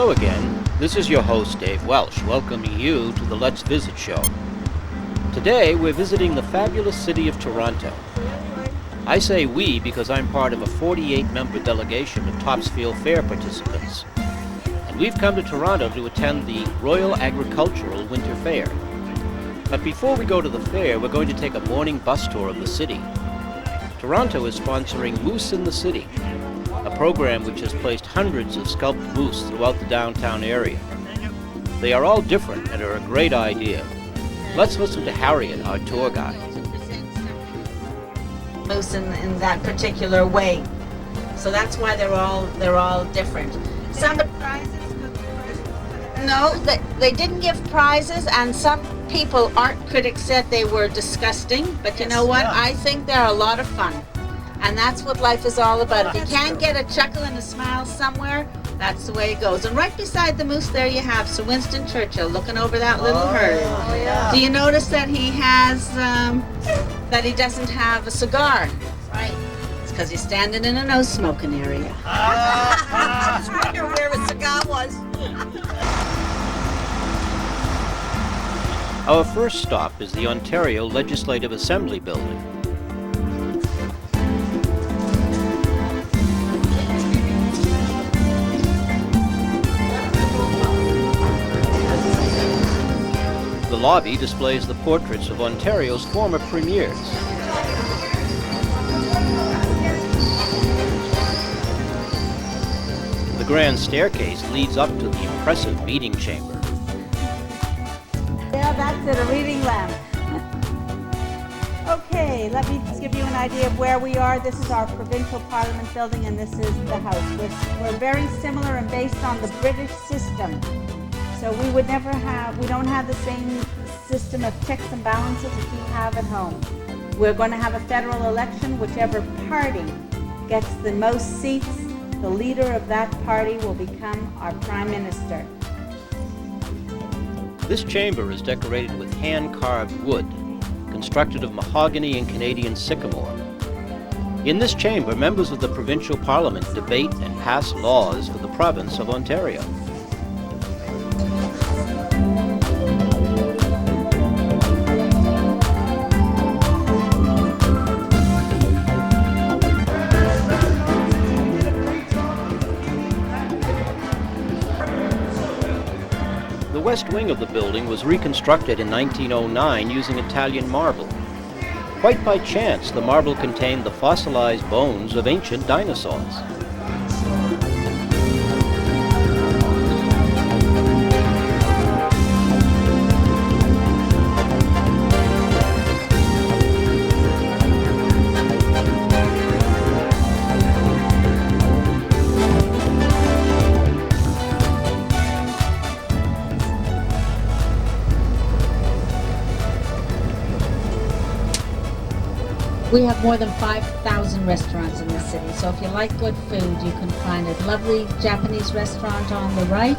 Hello again, this is your host Dave Welsh, welcoming you to the Let's Visit show. Today we're visiting the fabulous city of Toronto. I say we because I'm part of a 48-member delegation of Topsfield Fair participants. And we've come to Toronto to attend the Royal Agricultural Winter Fair. But before we go to the fair, we're going to take a morning bus tour of the city. Toronto is sponsoring Moose in the City, a program which has placed hundreds of sculpted moose throughout the downtown area. They are all different and are a great idea. Let's listen to Harriet, our tour guide. Moose in that particular way, so that's why they're all different. Some prizes. No, they didn't give prizes, and some art critics said they were disgusting. But you know what? I think they're a lot of fun. And that's what life is all about. If you can't get a chuckle and a smile somewhere, that's the way it goes. And right beside the moose there you have Sir Winston Churchill looking over that little herd. Yeah. Do you notice that he has, that he doesn't have a cigar? Right. It's because he's standing in a no-smoking area. I was wondering where a cigar was. Our first stop is the Ontario Legislative Assembly building. The lobby displays the portraits of Ontario's former premiers. The grand staircase leads up to the impressive meeting chamber. Yeah, that's it, a reading lamp. Okay, let me just give you an idea of where we are. This is our provincial parliament building, and this is the house. We're very similar and based on the British system. So we don't have the same system of checks and balances that you have at home. We're going to have a federal election. Whichever party gets the most seats, the leader of that party will become our prime minister. This chamber is decorated with hand-carved wood, constructed of mahogany and Canadian sycamore. In this chamber, members of the provincial parliament debate and pass laws for the province of Ontario. The west wing of the building was reconstructed in 1909 using Italian marble. Quite by chance, the marble contained the fossilized bones of ancient dinosaurs. We have more than 5,000 restaurants in the city, so if you like good food, you can find a lovely Japanese restaurant on the right.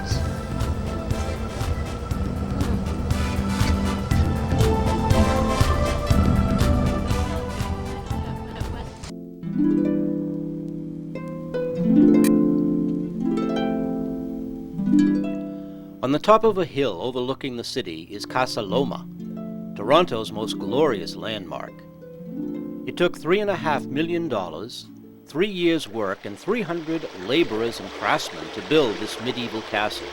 On the top of a hill overlooking the city is Casa Loma, Toronto's most glorious landmark. It took $3.5 million, 3 years' work, and 300 laborers and craftsmen to build this medieval castle.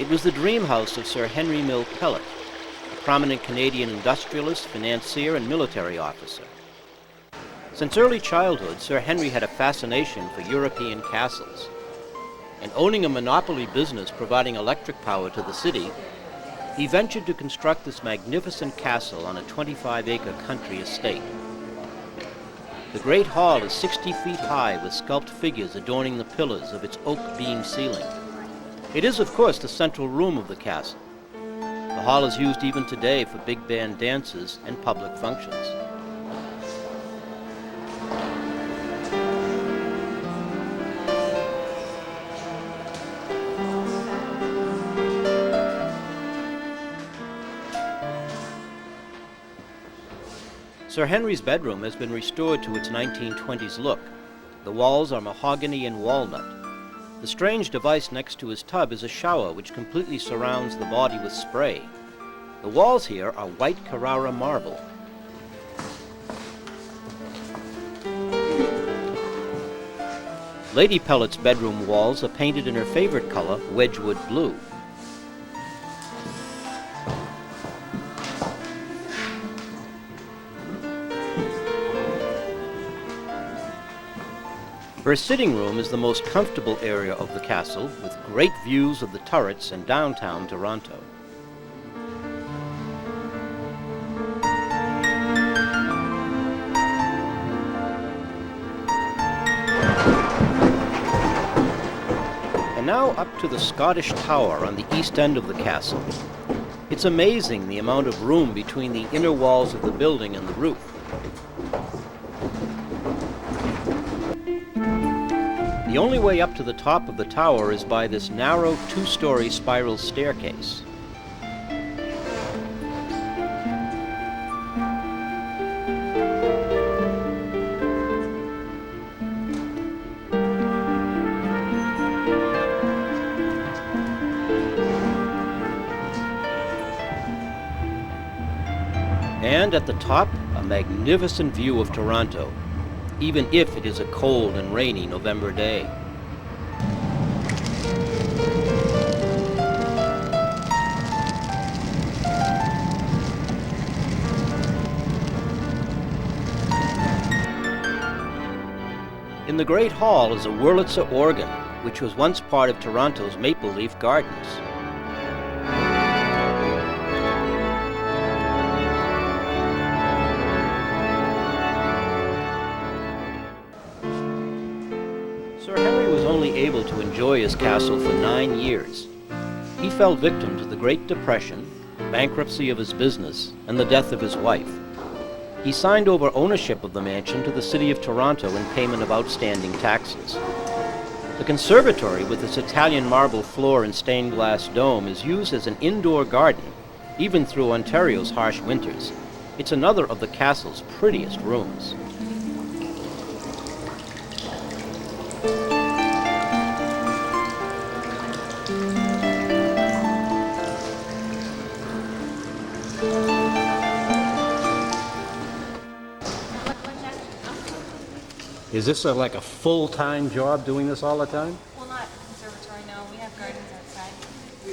It was the dream house of Sir Henry Mill Pellet, a prominent Canadian industrialist, financier, and military officer. Since early childhood, Sir Henry had a fascination for European castles, and owning a monopoly business providing electric power to the city, he ventured to construct this magnificent castle on a 25-acre country estate. The Great Hall is 60 feet high with sculpted figures adorning the pillars of its oak beam ceiling. It is, of course, the central room of the castle. The hall is used even today for big band dances and public functions. Sir Henry's bedroom has been restored to its 1920s look. The walls are mahogany and walnut. The strange device next to his tub is a shower which completely surrounds the body with spray. The walls here are white Carrara marble. Lady Pellet's bedroom walls are painted in her favorite color, Wedgwood blue. Her sitting room is the most comfortable area of the castle, with great views of the turrets and downtown Toronto. And now up to the Scottish Tower on the east end of the castle. It's amazing the amount of room between the inner walls of the building and the roof. The only way up to the top of the tower is by this narrow two-story spiral staircase. And at the top, a magnificent view of Toronto, even if it is a cold and rainy November day. In the Great Hall is a Wurlitzer organ, which was once part of Toronto's Maple Leaf Gardens. Sir Henry was only able to enjoy his castle for 9 years. He fell victim to the Great Depression, the bankruptcy of his business, and the death of his wife. He signed over ownership of the mansion to the City of Toronto in payment of outstanding taxes. The conservatory, with its Italian marble floor and stained glass dome, is used as an indoor garden, even through Ontario's harsh winters. It's another of the castle's prettiest rooms. Is this like a full-time job doing this all the time? Well, not conservatory, no. We have gardens outside. We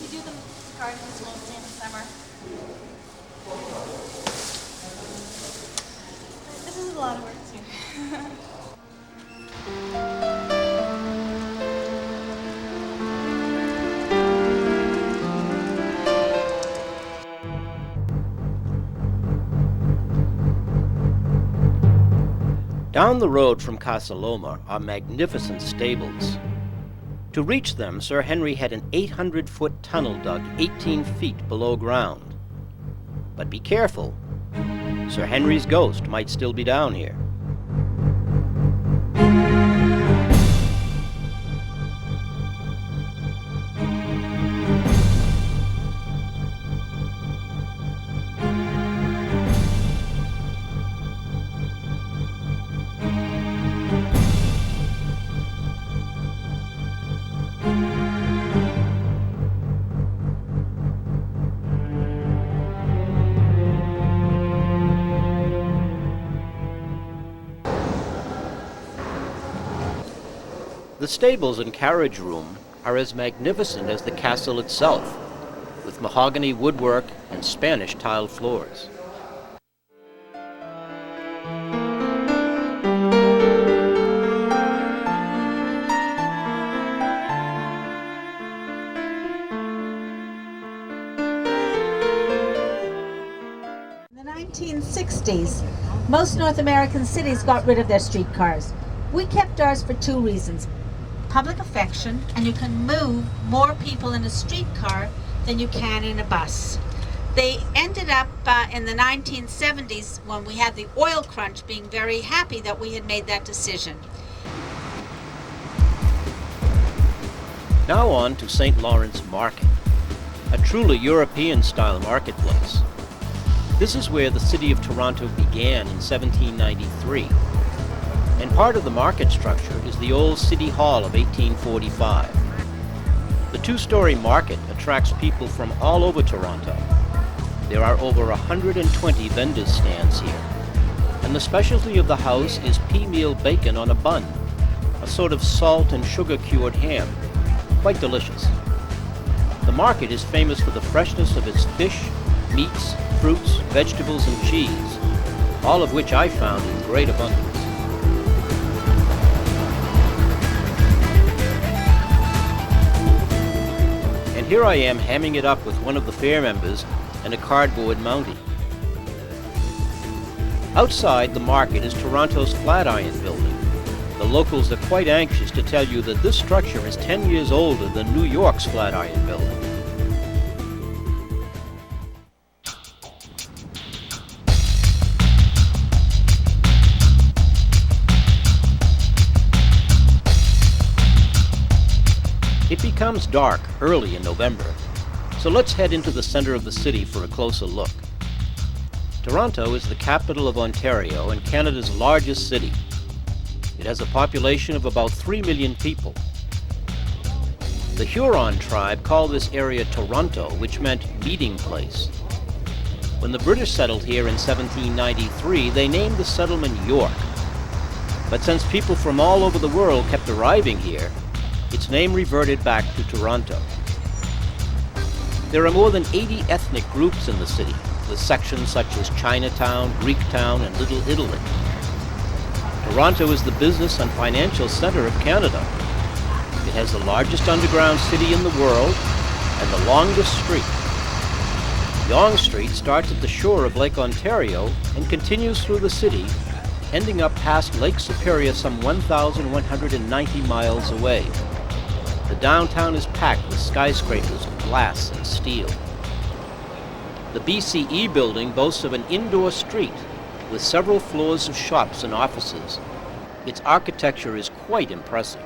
do the gardens mostly in the summer. This is a lot of work too. Down the road from Casa Loma are magnificent stables. To reach them, Sir Henry had an 800-foot tunnel dug 18 feet below ground. But be careful. Sir Henry's ghost might still be down here. The stables and carriage room are as magnificent as the castle itself, with mahogany woodwork and Spanish tiled floors. In the 1960s, most North American cities got rid of their streetcars. We kept ours for 2 reasons. Public affection, and you can move more people in a streetcar than you can in a bus. They ended up in the 1970s, when we had the oil crunch, being very happy that we had made that decision. Now on to St. Lawrence Market, a truly European-style marketplace. This is where the City of Toronto began in 1793. and part of the market structure is the old City Hall of 1845. The two-story market attracts people from all over Toronto. There are over 120 vendors' stands here, and the specialty of the house is pea meal bacon on a bun, a sort of salt and sugar-cured ham, quite delicious. The market is famous for the freshness of its fish, meats, fruits, vegetables, and cheese, all of which I found in great abundance. And here I am hamming it up with one of the fair members and a cardboard mountie. Outside the market is Toronto's Flatiron building. The locals are quite anxious to tell you that this structure is 10 years older than New York's Flatiron building. It becomes dark early in November, so let's head into the center of the city for a closer look. Toronto is the capital of Ontario and Canada's largest city. It has a population of about 3 million people. The Huron tribe called this area Toronto, which meant meeting place. When the British settled here in 1793, they named the settlement York. But since people from all over the world kept arriving here, its name reverted back to Toronto. There are more than 80 ethnic groups in the city, with sections such as Chinatown, Greektown, and Little Italy. Toronto is the business and financial center of Canada. It has the largest underground city in the world and the longest street. Yonge Street starts at the shore of Lake Ontario and continues through the city, ending up past Lake Superior some 1,190 miles away. The downtown is packed with skyscrapers of glass and steel. The BCE building boasts of an indoor street with several floors of shops and offices. Its architecture is quite impressive.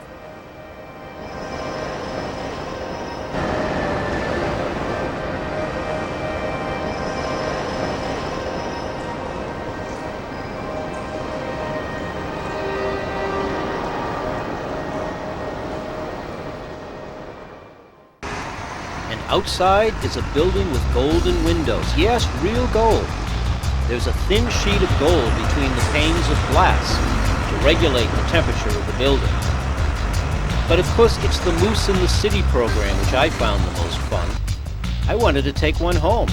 Outside is a building with golden windows. Yes, real gold. There's a thin sheet of gold between the panes of glass to regulate the temperature of the building. But of course, it's the Moose in the City program which I found the most fun. I wanted to take one home.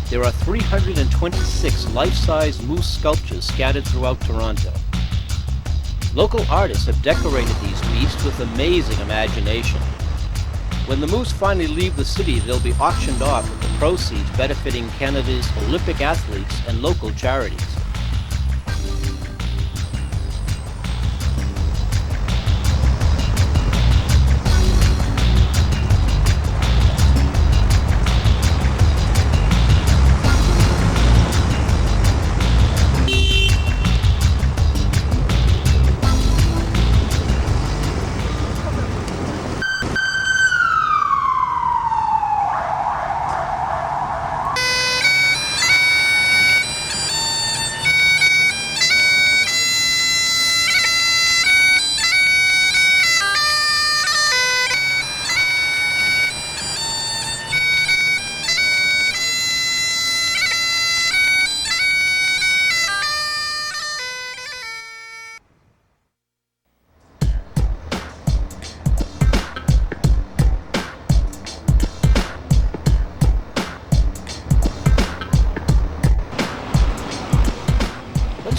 There are 326 life-size moose sculptures scattered throughout Toronto. Local artists have decorated these beasts with amazing imagination. When the moose finally leave the city, they'll be auctioned off with the proceeds benefiting Canada's Olympic athletes and local charities.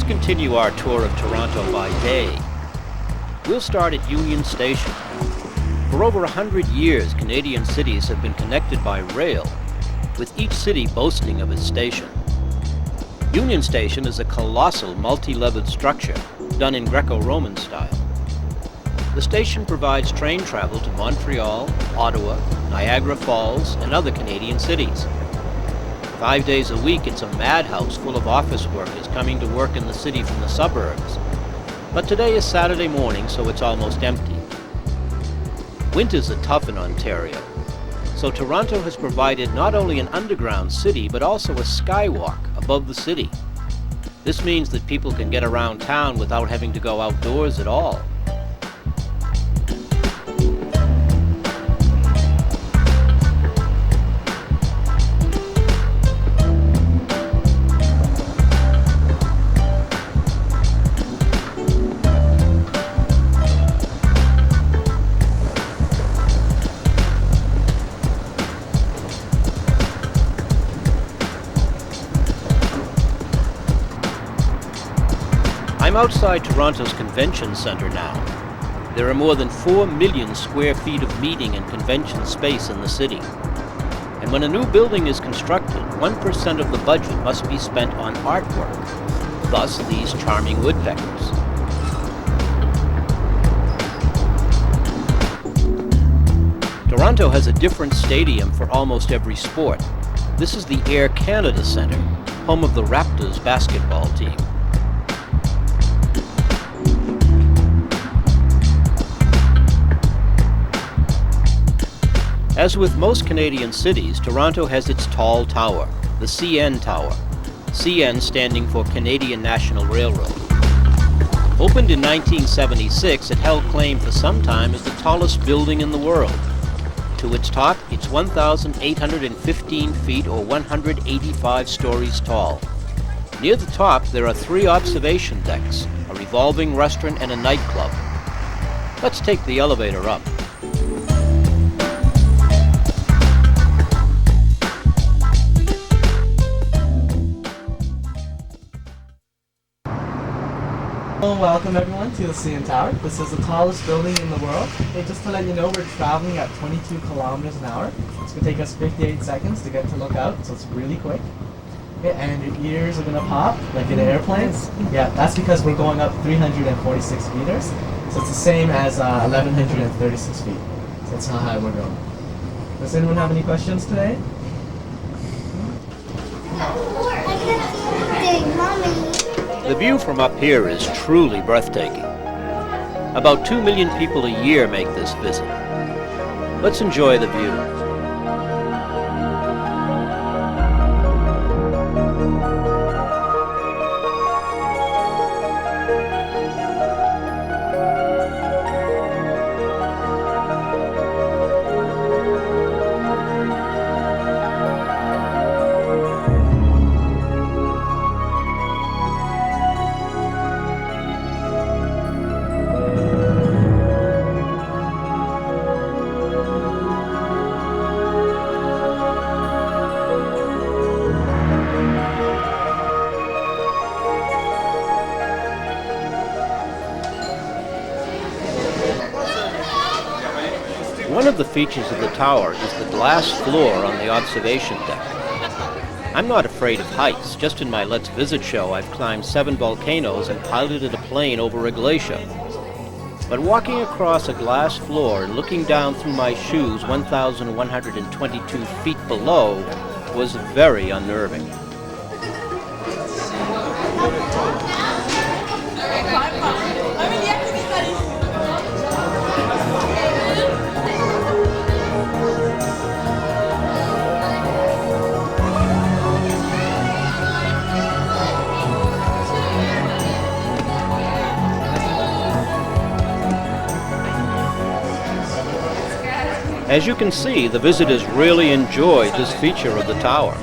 Continue our tour of Toronto by day. We'll start at Union Station. For over 100 years, Canadian cities have been connected by rail, with each city boasting of its station. Union Station is a colossal multi-leveled structure done in Greco-Roman style. The station provides train travel to Montreal, Ottawa, Niagara Falls, and other Canadian cities. 5 days a week, it's a madhouse full of office workers coming to work in the city from the suburbs. But today is Saturday morning, so it's almost empty. Winters are tough in Ontario, so Toronto has provided not only an underground city, but also a skywalk above the city. This means that people can get around town without having to go outdoors at all. I'm outside Toronto's convention center now. There are more than 4 million square feet of meeting and convention space in the city. And when a new building is constructed, 1% of the budget must be spent on artwork, thus these charming woodpeckers. Toronto has a different stadium for almost every sport. This is the Air Canada Centre, home of the Raptors basketball team. As with most Canadian cities, Toronto has its tall tower, the CN Tower, CN standing for Canadian National Railroad. Opened in 1976, it held claim for some time as the tallest building in the world. To its top, it's 1,815 feet or 185 stories tall. Near the top, there are 3 observation decks, a revolving restaurant and a nightclub. Let's take the elevator up. Hello, welcome everyone to the CN Tower. This is the tallest building in the world. Hey, just to let you know, we're traveling at 22 kilometers an hour. It's going to take us 58 seconds to get to look out, so it's really quick. Okay, and your ears are going to pop, like in an airplane. Yeah, that's because we're going up 346 meters. So it's the same as 1,136 feet. So that's how high we're going. Does anyone have any questions today? The view from up here is truly breathtaking. About 2 million people a year make this visit. Let's enjoy the view. One of the features of the tower is the glass floor on the observation deck. I'm not afraid of heights. Just in my Let's Visit show, I've climbed 7 volcanoes and piloted a plane over a glacier. But walking across a glass floor and looking down through my shoes 1,122 feet below was very unnerving. As you can see, the visitors really enjoyed this feature of the tower.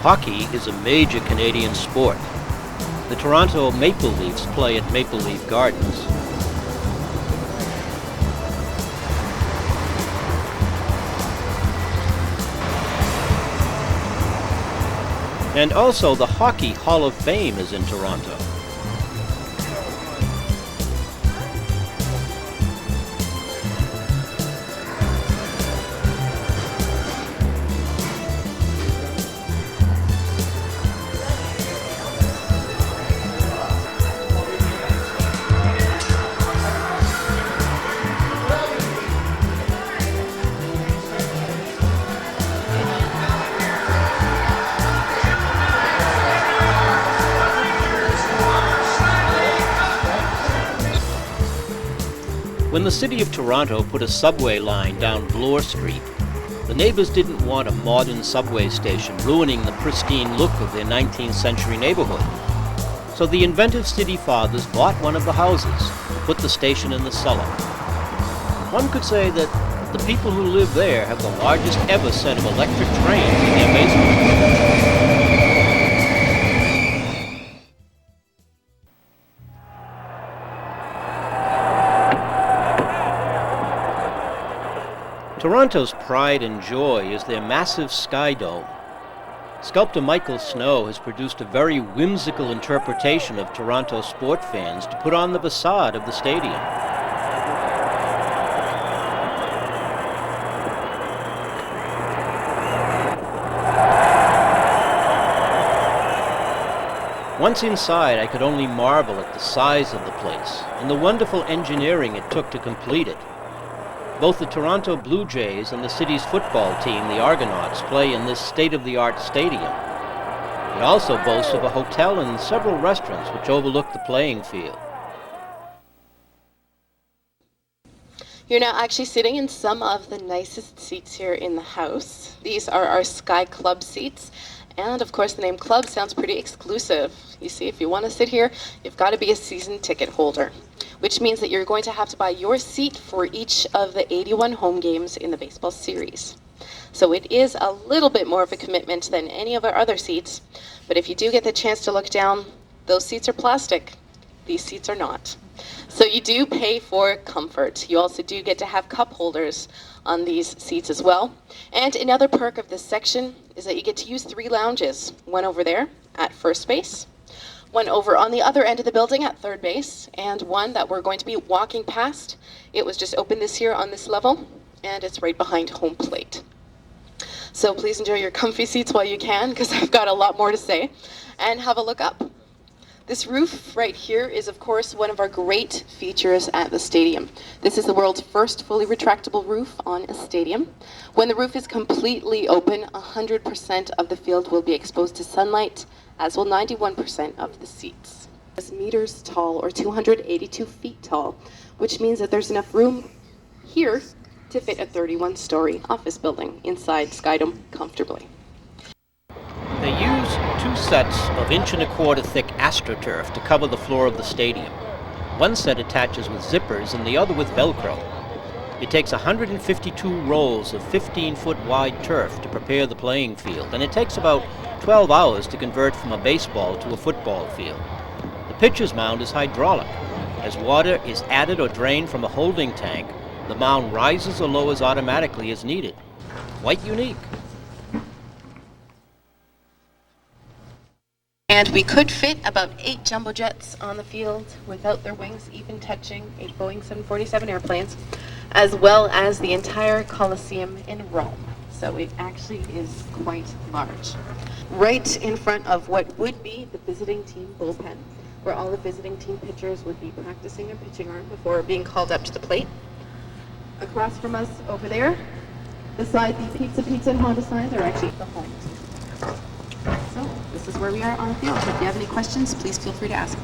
Hockey is a major Canadian sport. The Toronto Maple Leafs play at Maple Leaf Gardens. And also the Hockey Hall of Fame is in Toronto. When the City of Toronto put a subway line down Bloor Street, the neighbors didn't want a modern subway station ruining the pristine look of their 19th century neighborhood. So the inventive city fathers bought one of the houses and put the station in the cellar. One could say that the people who live there have the largest ever set of electric trains in their basement. Toronto's pride and joy is their massive sky dome. Sculptor Michael Snow has produced a very whimsical interpretation of Toronto sport fans to put on the facade of the stadium. Once inside, I could only marvel at the size of the place and the wonderful engineering it took to complete it. Both the Toronto Blue Jays and the city's football team, the Argonauts, play in this state-of-the-art stadium. It also boasts of a hotel and several restaurants which overlook the playing field. You're now actually sitting in some of the nicest seats here in the house. These are our Sky Club seats. And of course the name Club sounds pretty exclusive. You see, if you want to sit here, you've got to be a season ticket holder, which means that you're going to have to buy your seat for each of the 81 home games in the baseball series. So it is a little bit more of a commitment than any of our other seats, but if you do get the chance to look down, those seats are plastic. These seats are not. So you do pay for comfort. You also do get to have cup holders on these seats as well. And another perk of this section is that you get to use 3 lounges. One over there at first base, one over on the other end of the building at third base, and one that we're going to be walking past. It was just opened this year on this level, and it's right behind home plate. So please enjoy your comfy seats while you can, because I've got a lot more to say, and have a look up. This roof right here is, of course, one of our great features at the stadium. This is the world's first fully retractable roof on a stadium. When the roof is completely open, 100% of the field will be exposed to sunlight, as will 91% of the seats. It's meters tall, or 282 feet tall, which means that there's enough room here to fit a 31-story office building inside Skydome comfortably. They use 2 sets of 1¼ inch thick AstroTurf to cover the floor of the stadium. One set attaches with zippers and the other with Velcro. It takes 152 rolls of 15-foot wide turf to prepare the playing field, and it takes about 12 hours to convert from a baseball to a football field. The pitcher's mound is hydraulic. As water is added or drained from a holding tank, the mound rises or lowers automatically as needed. Quite unique. And we could fit about 8 jumbo jets on the field without their wings even touching 8 Boeing 747 airplanes, as well as the entire Coliseum in Rome. So it actually is quite large. Right in front of what would be the visiting team bullpen, where all the visiting team pitchers would be practicing their pitching arm before being called up to the plate. Across from us over there, beside the Pizza and Honda signs, are actually the home team. So this is where we are on the field. If you have any questions, please feel free to ask.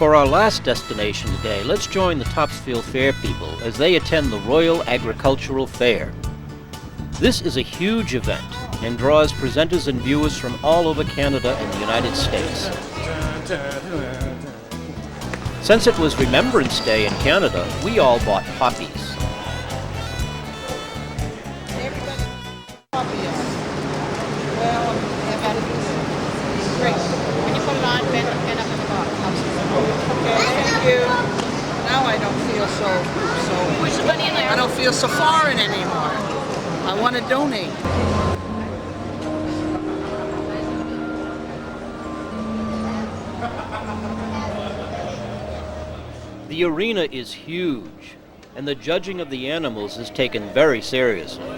For our last destination today, let's join the Topsfield Fair people as they attend the Royal Agricultural Fair. This is a huge event and draws presenters and viewers from all over Canada and the United States. Since it was Remembrance Day in Canada, we all bought poppies. Great. When you put it on, bend up in the bottom. Okay, thank you. Now I don't feel so. Push the bunny in there. I don't feel so foreign anymore. I want to donate. The arena is huge, and the judging of the animals is taken very seriously.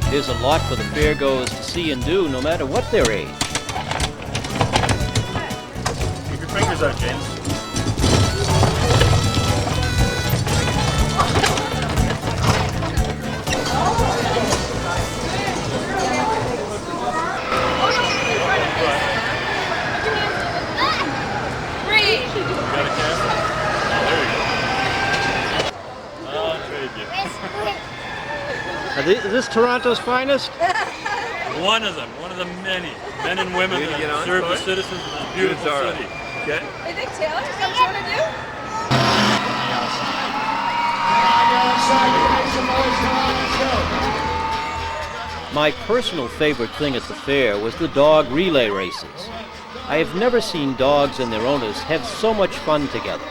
There's a lot for the fairgoers to see and do, no matter what their age. Keep your fingers out, James. Is this Toronto's finest? One of them, one of the many men and women that serve the citizens of this beautiful city. Okay? I think Taylor, is that what you want to do? My personal favorite thing at the fair was the dog relay races. I have never seen dogs and their owners have so much fun together.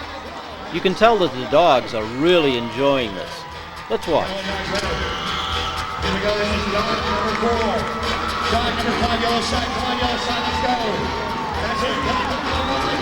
You can tell that the dogs are really enjoying this. Let's watch. Here we go, this is dog number 4. Dog number 5, yellow side, come on, yellow side, let's go. That's it, dog number 1.